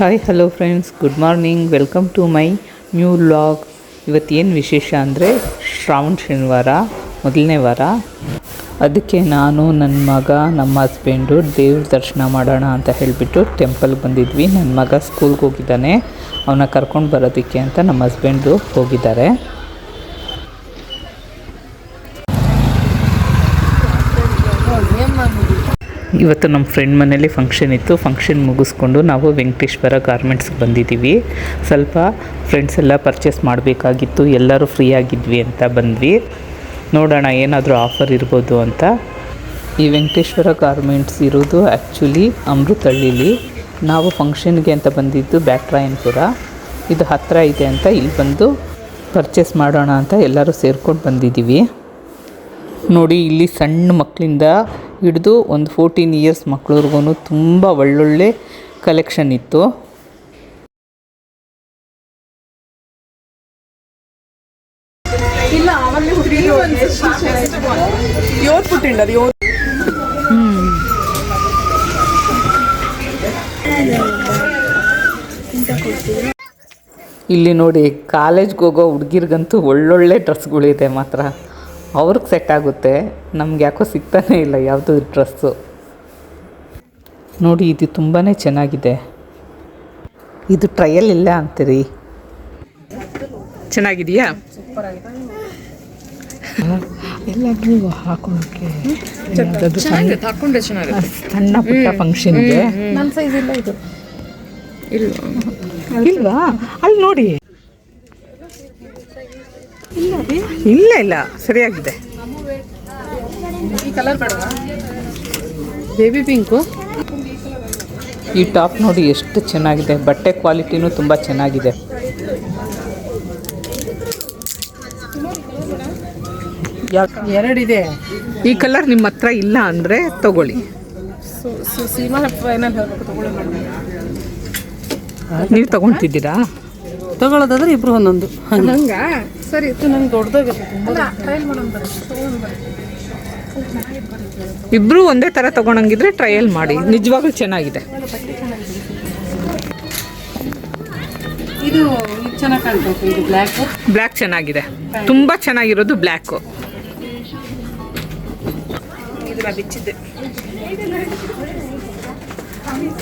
Hi hello friends, good morning. Welcome to my new vlog. ಇವತ್ತೇನು ವಿಶೇಷ ಅಂದರೆ ಶ್ರಾವಣ ಶನಿವಾರ, ಮೊದಲನೇ ವಾರ. ಅದಕ್ಕೆ ನಾನು, ನನ್ನ ಮಗ, ನಮ್ಮ ಹಸ್ಬೆಂಡು ದೇವ್ರ ದರ್ಶನ ಮಾಡೋಣ ಅಂತ ಹೇಳಿಬಿಟ್ಟು ಟೆಂಪಲ್ಗೆ ಬಂದಿದ್ವಿ. ನನ್ನ ಮಗ ಸ್ಕೂಲ್ಗೆ ಹೋಗಿದ್ದಾನೆ, ಅವನ್ನ ಕರ್ಕೊಂಡು ಬರೋದಕ್ಕೆ ಅಂತ ನಮ್ಮ ಹಸ್ಬೆಂಡು ಹೋಗಿದ್ದಾರೆ. ಇವತ್ತು ನಮ್ಮ ಫ್ರೆಂಡ್ ಮನೇಲಿ ಫಂಕ್ಷನ್ ಇತ್ತು. ಫಂಕ್ಷನ್ ಮುಗಿಸ್ಕೊಂಡು ನಾವು ವೆಂಕಟೇಶ್ವರ ಗಾರ್ಮೆಂಟ್ಸ್ಗೆ ಬಂದಿದ್ದೀವಿ. ಸ್ವಲ್ಪ ಫ್ರೆಂಡ್ಸ್ ಎಲ್ಲ ಪರ್ಚೇಸ್ ಮಾಡಬೇಕಾಗಿತ್ತು, ಎಲ್ಲರೂ ಫ್ರೀ ಆಗಿದ್ವಿ ಅಂತ ಬಂದ್ವಿ. ನೋಡೋಣ ಏನಾದರೂ ಆಫರ್ ಇರ್ಬೋದು ಅಂತ. ಈ ವೆಂಕಟೇಶ್ವರ ಗಾರ್ಮೆಂಟ್ಸ್ ಇರೋದು ಆ್ಯಕ್ಚುಲಿ ಅಮೃತಹಳ್ಳಿಲಿ. ನಾವು ಫಂಕ್ಷನ್ಗೆ ಅಂತ ಬಂದಿದ್ದು ಬ್ಯಾಟ್ರಾಯನಪುರ. ಇದು ಹತ್ತಿರ ಇದೆ ಅಂತ ಇಲ್ಲಿ ಬಂದು ಪರ್ಚೇಸ್ ಮಾಡೋಣ ಅಂತ ಎಲ್ಲರೂ ಸೇರ್ಕೊಂಡು ಬಂದಿದ್ದೀವಿ. ನೋಡಿ, ಇಲ್ಲಿ ಸಣ್ಣ ಮಕ್ಕಳಿಂದ ಹಿಡಿದು ಒಂದು 14 ಇಯರ್ಸ್ ಮಕ್ಕಳಿಗೂ ತುಂಬ ಒಳ್ಳೊಳ್ಳೆ ಕಲೆಕ್ಷನ್ ಇತ್ತು. ಇಲ್ಲಿ ನೋಡಿ, ಕಾಲೇಜ್ಗೆ ಹೋಗೋ ಹುಡುಗಿರ್ಗಂತೂ ಒಳ್ಳೊಳ್ಳೆ ಡ್ರೆಸ್ಗಳಿದೆ ಮಾತ್ರ. ಅವ್ರಿಗೆ ಸೆಟ್ ಆಗುತ್ತೆ, ನಮ್ಗೆ ಯಾಕೋ ಸಿಗ್ತಾನೇ ಇಲ್ಲ ಯಾವುದು ಡ್ರೆಸ್ಸು. ನೋಡಿ, ಇದು ತುಂಬಾ ಚೆನ್ನಾಗಿದೆ. ಇದು ಟ್ರಯಲ್ ಇಲ್ಲ ಅಂತೀರಿ. ಚೆನ್ನಾಗಿದೆಯಾ? ಎಲ್ಲರೂ ಹಾಕೊಳ್ಳೋಕ್ಕೆ ಸಣ್ಣ ಪುಟ್ಟ ಫಂಕ್ಷನ್ಗೆ. ನನ್ನ ಸೈಜ್ ಇಲ್ಲ ಇದು. ಇಲ್ವಾ? ಅಲ್ಲಿ ನೋಡಿ, ಇಲ್ಲ ಇಲ್ಲ ಸರಿಯಾಗಿದೆ. ಈ ಕಲರ್ ಬೇಡವಾ? Baby pink. ಈ ಟಾಪ್ ನೋಡಿ ಎಷ್ಟು ಚೆನ್ನಾಗಿದೆ. ಬಟ್ಟೆ ಕ್ವಾಲಿಟಿನೂ ತುಂಬ ಚೆನ್ನಾಗಿದೆ. ಎರಡಿದೆ. ಈ ಕಲರ್ ನಿಮ್ಮ ಹತ್ರ ಇಲ್ಲ ಅಂದರೆ ತಗೊಳ್ಳಿ. ನೀವು ತಗೊಳ್ತಿದ್ದೀರಾ? ತಗೊಳ್ಳೋದಾದ್ರೆ ಇಬ್ರು ಒಂದೊಂದು. ಹಂಗ ಸರಿ, ಇದು ನಂಗೆ ದೊಡ್ಡದಾಗುತ್ತೆ. ಇಬ್ರು ಒಂದೇ ಥರ ತಗೊಳಂಗಿದ್ರೆ ಟ್ರಯಲ್ ಮಾಡಿ, ನಿಜವಾಗ್ಲೂ ಚೆನ್ನಾಗಿದೆ. ಇದು ಚೆನ್ನಾಗಿ ಕಾಣ್ಬೇಕು. ಇದು ಬ್ಲ್ಯಾಕ್ ಚೆನ್ನಾಗಿದೆ, ತುಂಬ ಚೆನ್ನಾಗಿರೋದು ಬ್ಲ್ಯಾಕು. ಬಿಚ್ಚಿದ್ದೆ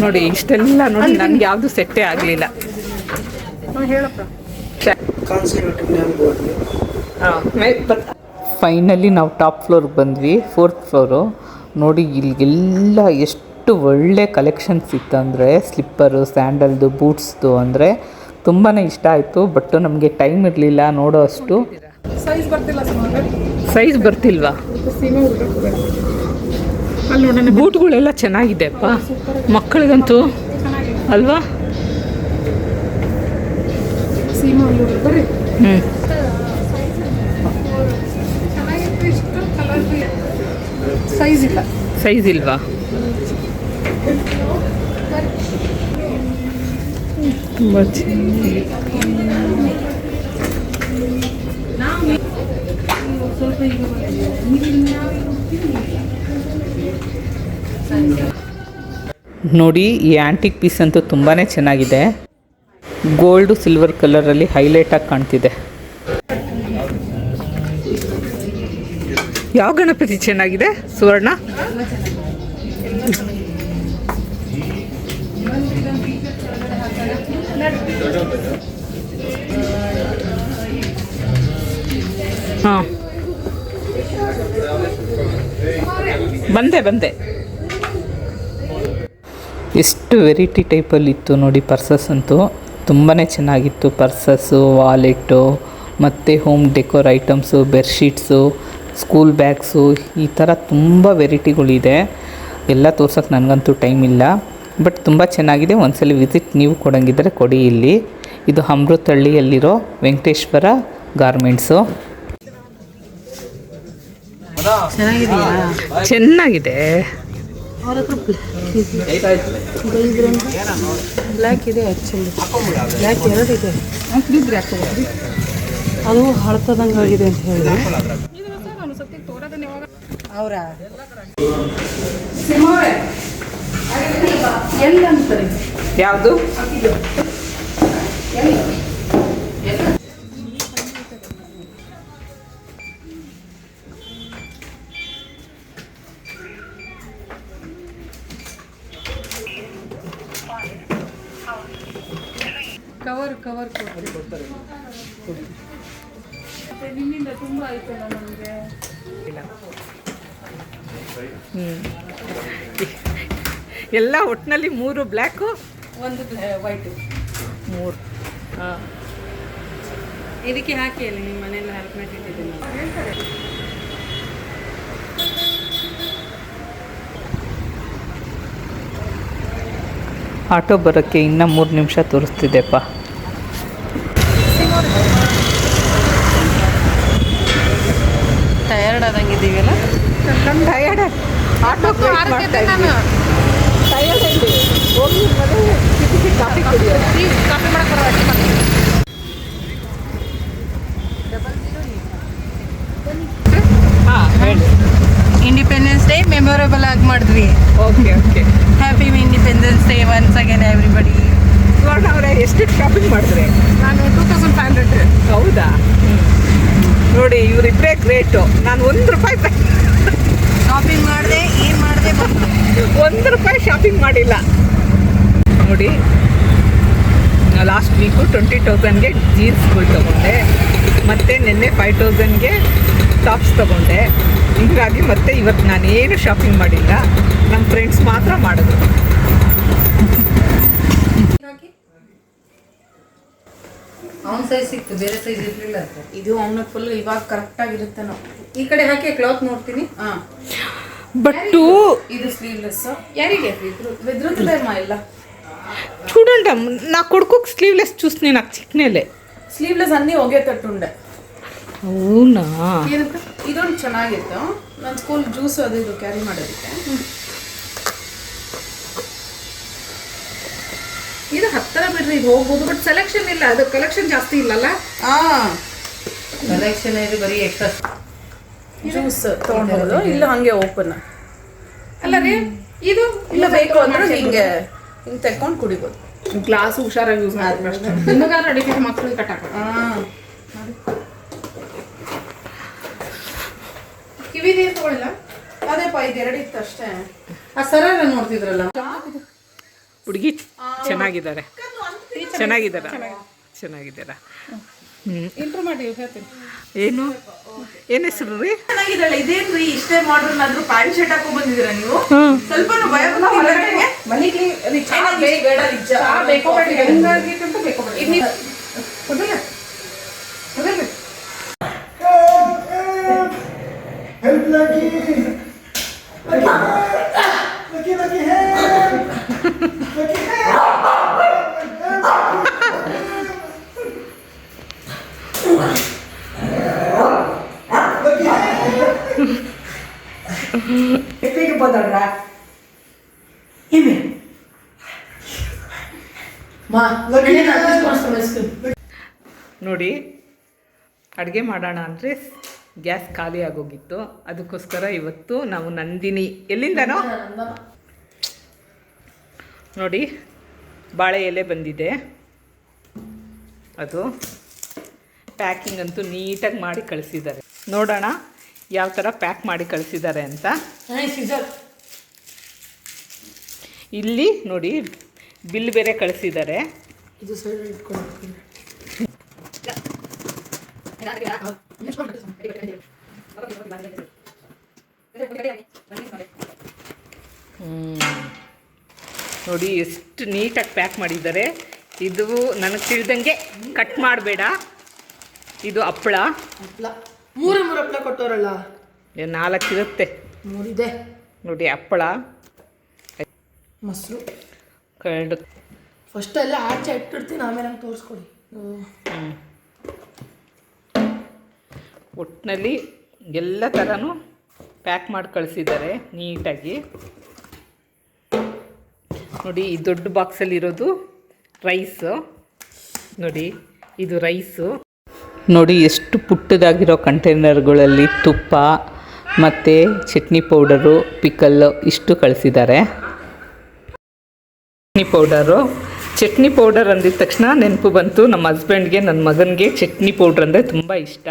ನೋಡಿ, ಇಷ್ಟೆಲ್ಲ ನೋಡಿ ನನಗೆ ಯಾವುದು ಸೆಟ್ಟೇ ಆಗಲಿಲ್ಲ. ಫೈನಲಿ ನಾವು ಟಾಪ್ ಫ್ಲೋರ್ಗೆ ಬಂದ್ವಿ, 4th ಫ್ಲೋರು. ನೋಡಿ, ಇಲ್ಲಿಗೆಲ್ಲ ಎಷ್ಟು ಒಳ್ಳೆ ಕಲೆಕ್ಷನ್ಸ್ ಇತ್ತಂದರೆ ಸ್ಲಿಪ್ಪರು, ಸ್ಯಾಂಡಲ್ದು, ಬೂಟ್ಸ್ದು ಅಂದರೆ ತುಂಬಾ ಇಷ್ಟ ಆಯಿತು. ಬಟ್ ನಮಗೆ ಟೈಮ್ ಇರಲಿಲ್ಲ ನೋಡೋ ಅಷ್ಟು. ಸೈಜ್ ಬರ್ತಿಲ್ವಾ? ಬೂಟ್ಗಳೆಲ್ಲ ಚೆನ್ನಾಗಿದೆ ಅಪ್ಪ, ಮಕ್ಕಳಿಗಂತೂ ಅಲ್ವಾ? ಸೈಜ್ ಇಲ್ವಾ? ತುಂಬ ನೋಡಿ, ಈ ಆ್ಯಂಟಿಕ್ ಪೀಸ್ ಅಂತೂ ತುಂಬಾ ಚೆನ್ನಾಗಿದೆ. ಗೋಲ್ಡು ಸಿಲ್ವರ್ ಕಲರಲ್ಲಿ ಹೈಲೈಟಾಗಿ ಕಾಣ್ತಿದೆ. ಯಾವ ಗಣಪತಿ ಚೆನ್ನಾಗಿದೆ? ಸುವರ್ಣ. ಹಾಂ, ಬಂದೆ. ಎಷ್ಟು ವೆರೈಟಿ ಟೈಪಲ್ಲಿ ಇತ್ತು ನೋಡಿ. ಪರ್ಸಸ್ ಅಂತೂ ತುಂಬಾ ಚೆನ್ನಾಗಿತ್ತು. ಪರ್ಸಸ್ಸು, ವಾಲೆಟ್ಟು, ಮತ್ತು home decor items, bedsheets, school bags, ಈ ಥರ ತುಂಬ ವೆರೈಟಿಗಳಿದೆ. ಎಲ್ಲ ತೋರ್ಸೋಕ್ಕೆ ನನಗಂತೂ ಟೈಮ್ ಇಲ್ಲ, ಬಟ್ ತುಂಬ ಚೆನ್ನಾಗಿದೆ. ಒಂದ್ಸಲ ವಿಸಿಟ್ ನೀವು ಕೊಡೋಂಗಿದ್ರೆ ಕೊಡಿ. ಇಲ್ಲಿ ಇದು ಅಮೃತಹಳ್ಳಿಯಲ್ಲಿರೋ ವೆಂಕಟೇಶ್ವರ ಗಾರ್ಮೆಂಟ್ಸು. ಚೆನ್ನಾಗಿದೆ. ಬ್ಲ್ಯಾಕ್ ಇದೆ ಆ್ಯಕ್ಚುಲಿ. ಬ್ಲ್ಯಾಕ್ ಎರಡಿದೆ. ಅದು ಹಳತದಂಗೆ ಆಗಿದೆ ಅಂತ ಹೇಳಿದೆ. ಅವರ ಎಲ್ಲ ಅಂತಾರೆ ಯಾವುದು? ಕವರ್ ಕೊಡ್ತಾರೆ. ನಿನ್ನಿಂದ ತುಂಬ ಆಯ್ತಲ್ಲ ನಮಗೆ. ಎಲ್ಲ ಒಟ್ಟಿನಲ್ಲಿ 3 ಬ್ಲ್ಯಾಕು, 1 ವೈಟು, 3. ಹಾಂ, ಇದಕ್ಕೆ ಹಾಕಿ ಅಲ್ಲ ನಿಮ್ಮ ಮನೆಯಲ್ಲ ಹೆಲ್ಮೆಟ್ ಇಟ್ಟಿದ್ದೀನಿ. ಆಟೋ ಬರೋಕ್ಕೆ ಇನ್ನೂ 3 ನಿಮಿಷ ತೋರಿಸ್ತಿದ್ದೆಪ್ಪ. ಟಯರ್ಡ್ ಆದಂಗಿದ್ದೀವಲ್ಲ. ಟಯರ್ಡ್ ಆಟೋ ಟಯರ್ಡ್ ಹೋಗಿ ಕಾಫಿ ಕುಡಿಯೋ. ಕಾಫಿ ಮಾಡಕ್ಕೆ ಹಾಂ, ಹೇಳಿ. ಇಂಡಿಪೆಂಡೆನ್ಸ್ ಡೇ ಮೆಮೊರೇಬಲ್ ಆಗಿ ಮಾಡಿದ್ವಿ. Okay. Happy independence day once again everybody. ಇವಾಗ ಅವರೇ ಎಷ್ಟು ಶಾಪಿಂಗ್ ಮಾಡಿದ್ರೆ? ನಾನು 2500. ಹೌದಾ? ನೋಡಿ, ಇವರಿಬ್ಬರೇ ಗ್ರೇಟು. ನಾನು ₹1 ಶಾಪಿಂಗ್ ಮಾಡಿದೆ, ಏನು ಮಾಡಿದೆ ಬಂದು ₹1 ಶಾಪಿಂಗ್ ಮಾಡಿಲ್ಲ. ನೋಡಿ, ಲಾಸ್ಟ್ ವೀಕು 20,000ಗೆ ಜೀನ್ಸ್ಗಳು ತೊಗೊಂಡೆ, ಮತ್ತು ನಿನ್ನೆ 5,000ಗೆ ಟಾಪ್ಸ್ ತೊಗೊಂಡೆ. ಹೀಗಾಗಿ ಮತ್ತೆ ಇವತ್ತು ನಾನೇನು ಶಾಪಿಂಗ್ ಮಾಡಿಲ್ಲ, ನಮ್ಮ ಫ್ರೆಂಡ್ಸ್ ಮಾತ್ರ ಮಾಡಿದ್ರು. ಅವನ ಸೈಜ್ ಸಿಕ್ತು, ಬೇರೆ ಸೈಜ್ ಇರಲಿಲ್ಲ. ಇದು ಅವನ ಫುಲ್ ಇವಾಗ ಕರೆಕ್ಟಾಗಿರುತ್ತೆ. ನಾವು ಈ ಕಡೆ ಹಾಕಿ ಕ್ಲಾತ್ ನೋಡ್ತೀನಿ. ಹಾಂ, ಬಟ್ಟು ಇದು ಸ್ಲೀವ್ಲೆಸ್. ಯಾರಿಗೆ ಬೆದ್ರುತ್ತದಮ್ಮ ಎಲ್ಲ చూడండి నా కొడుకు స్లీవ్లెస్ చూసి నాకు చిక్నేలే. ಸ್ಲೀವ್ಲೆಸ್ ಅನ್ನಿ ಹೊಗೆ ತಟ್ಟುಂಡೆ. అవునా? ಏನಂತ ಇದೊಂದು ಚೆನ್ನಾಗಿತ್ತು. ನನ್ನ ಸ್ಕೂಲ್ ಜ್ಯೂಸ್ ಅದು ಇದು ಕ್ಯಾರಿ ಮಾಡೋದಕ್ಕೆ. ಇದು ಹತ್ತರ ಬಿಡ್ರಿ, ಇದು ಹೋಗ್ಬೋದು. ಬಟ್ ಸೆಲೆಕ್ಷನ್ ಇಲ್ಲ, ಅದು ಕಲೆಕ್ಷನ್ ಜಾಸ್ತಿ ಇಲ್ಲಲ್ಲ. ಕಲೆಕ್ಷನ್ ಇದೆ, ಬರೀ ಎಕ್ಸ್ಟ್ರಾ ಜ್ಯೂಸ್ ತೊಗೊಂಡು ಇಲ್ಲ ಹಂಗೆ ಓಪನ್ ಅಲ್ಲ ರೀ. ಇದು ಇಲ್ಲ ಬೇಕು ಅಂದ್ರೆ ಹಿಂಗೆ ತೆಕ್ಕೊಂಡು ಕುಡಿಬೋದು. ಗ್ಲಾಸ್ ಹುಷಾರಾಗಿ ಯೂಸ್ ಮಾಡ್ಬೇಕು. ನಿಮಗಾರ ಅಡಿಕೆ ಮಕ್ಕಳಿಗೆ ಕಟ್ಟಾಕ. ಕಿವಿದೇ ತಗೊಳ್ಳಿಲ್ಲ, ಅದೇಪ್ಪ ಇದೆರಡು ಇತ್ತು ಅಷ್ಟೇ. ಆ ಸರ ನೋಡ್ತಿದ್ರಲ್ಲ, ಹುಡುಗಿ ಚೆನ್ನಾಗಿದ್ದಾರೆ. ಇಂಟ್ರೂ ಮಾಡಿ ಹೇಳ್ತೀನಿ. ಏನು ಹೆಸರು ರೀ? ಚೆನ್ನಾಗಿದ್ದಾಳೆ. ಇದೇನ್ರಿ ಇಷ್ಟೇ ಮಾಡ್ರನ್ ಆದ್ರೂ ಪ್ಯಾಂಟ್ ಶರ್ಟ್ ಹಾಕೊಂಡ್ ಬಂದಿದ್ದೀರಾ ನೀವು? ಸ್ವಲ್ಪ ಭಯ ನೋಡಿ, ಅಡುಗೆ ಮಾಡೋಣ ಅಂದರೆ ಗ್ಯಾಸ್ ಖಾಲಿ ಆಗೋಗಿತ್ತು. ಅದಕ್ಕೋಸ್ಕರ ಇವತ್ತು ನಾವು ನಂದಿನಿ ಎಲ್ಲಿಂದನೋ ನೋಡಿ ಬಾಳೆ ಎಲೆ ಬಂದಿದೆ. ಅದು ಪ್ಯಾಕಿಂಗ್ ಅಂತೂ ನೀಟಾಗಿ ಮಾಡಿ ಕಳಿಸಿದ್ದಾರೆ. ನೋಡೋಣ ಯಾವ ಥರ ಪ್ಯಾಕ್ ಮಾಡಿ ಕಳಿಸಿದ್ದಾರೆ ಅಂತ. ಇಲ್ಲಿ ನೋಡಿ ಬಿಲ್ ಬೇರೆ ಕಳಿಸಿದ್ದಾರೆ. ಇದು ಸೈಡ್ ಇಟ್ಕೊಂಡು ನೋಡಿ ಎಷ್ಟು ನೀಟಾಗಿ ಪ್ಯಾಕ್ ಮಾಡಿದ್ದಾರೆ. ಇದು ನನಗೆ ತಿಳಿದಂಗೆ ಕಟ್ ಮಾಡಬೇಡ. ಇದು ಹಪ್ಪಳ. 3 ಹಪ್ಪಳ ಕೊಟ್ಟವರಲ್ಲ, 4 ಇರುತ್ತೆ. 3 ಇದೆ ನೋಡಿ. ಹಪ್ಪಳ, ಮೊಸರು, ಕರಡು. ಫಸ್ಟ್ ಎಲ್ಲ ಆಚೆ ಇಟ್ಟಿರ್ತೀನಿ, ಆಮೇಲೆ ನಂಗೆ ತೋರಿಸ್ಕೊಡಿ. ಒಟ್ಟಿನಲ್ಲಿ ಎಲ್ಲ ಥರನೂ ಪ್ಯಾಕ್ ಮಾಡಿ ಕಳಿಸಿದ್ದಾರೆ ನೀಟಾಗಿ. ನೋಡಿ ಈ ದೊಡ್ಡ ಬಾಕ್ಸಲ್ಲಿರೋದು ರೈಸು. ನೋಡಿ ಇದು ರೈಸು. ನೋಡಿ ಎಷ್ಟು ಪುಟ್ಟದಾಗಿರೋ ಕಂಟೈನರ್ಗಳಲ್ಲಿ ತುಪ್ಪ ಮತ್ತು ಚಟ್ನಿ ಪೌಡರು, ಪಿಕಲ್ಲು ಇಷ್ಟು ಕಳಿಸಿದ್ದಾರೆ. ಚಟ್ನಿ ಪೌಡರ್ ಅಂದಿದ ತಕ್ಷಣ ನೆನಪು ಬಂತು, ನಮ್ಮ ಹಸ್ಬೆಂಡ್ಗೆ ನನ್ನ ಮಗನಿಗೆ ಚಟ್ನಿ ಪೌಡ್ರ್ ಅಂದರೆ ತುಂಬ ಇಷ್ಟ.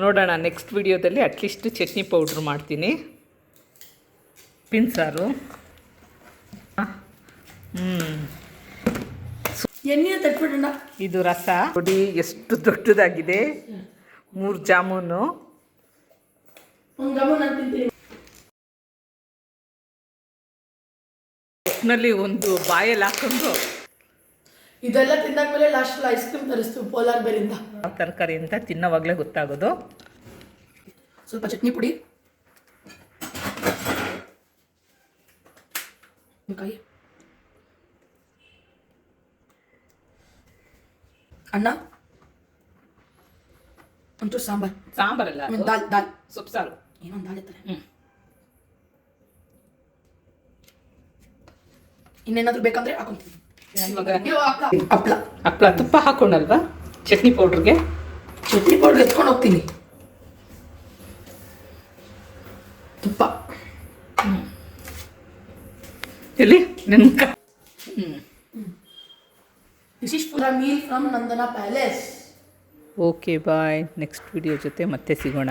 ನೋಡೋಣ ನೆಕ್ಸ್ಟ್ ವಿಡಿಯೋದಲ್ಲಿ ಅಟ್ಲೀಸ್ಟ್ ಚಟ್ನಿ ಪೌಡ್ರ್ ಮಾಡ್ತೀನಿ. ಸಾರು ಎಣ್ಣೆ ತಟ್ಬಿಡೋಣ. ಇದು ರಸ ನೋಡಿ ಎಷ್ಟು ದೊಡ್ಡದಾಗಿದೆ. 3 ಜಾಮೂನು. ಒಟ್ಟಿನಲ್ಲಿ ಒಂದು ಬಾಯಲ್ಲಿ ಹಾಕೊಂಡು ಇದೆಲ್ಲ ತಿಂದಾದ್ಮೇಲೆ ಲಾಸ್ಟ್ ಐಸ್ ಕ್ರೀಮ್ ತರಿಸ್ತೀವಿ ಪೋಲಾರ್ ಬೇರಿಂದ. ತರಕಾರಿ ಅಂತ ತಿನ್ನೋವಾಗಲೇ ಗೊತ್ತಾಗೋದು. ಸ್ವಲ್ಪ ಚಟ್ನಿ ಪುಡಿ, ಕಾಯಿ, ಅನ್ನ, ಒಂಚೂರು ಸಾಂಬಾರಲ್ಲ, ದಾಲ್ ಸೊಪ್ಪು ಸಾರು, ಏನೊಂದು ದಾಲ್ ಇರ್ತಾರೆ. ಇನ್ನೇನಾದ್ರೂ ಬೇಕಂದ್ರೆ ಹಾಕೊಂತೀನಿ. ಹಪ್ಪಳ ತುಪ್ಪ ಹಾಕೊಂಡಲ್ವಾ ಚಟ್ನಿ ಪೌಡ್ರಿಗೆ? ಚಟ್ನಿ ಪೌಡರ್ ಎತ್ಕೊಂಡು ಹೋಗ್ತೀನಿ. ತುಪ್ಪ ಎಲ್ಲಿ ನೆನ್ಕ. This is for a meal from Nandana Palace. Okay bye. Next video ಜೊತೆ ಮತ್ತೆ ಸಿಗೋಣ.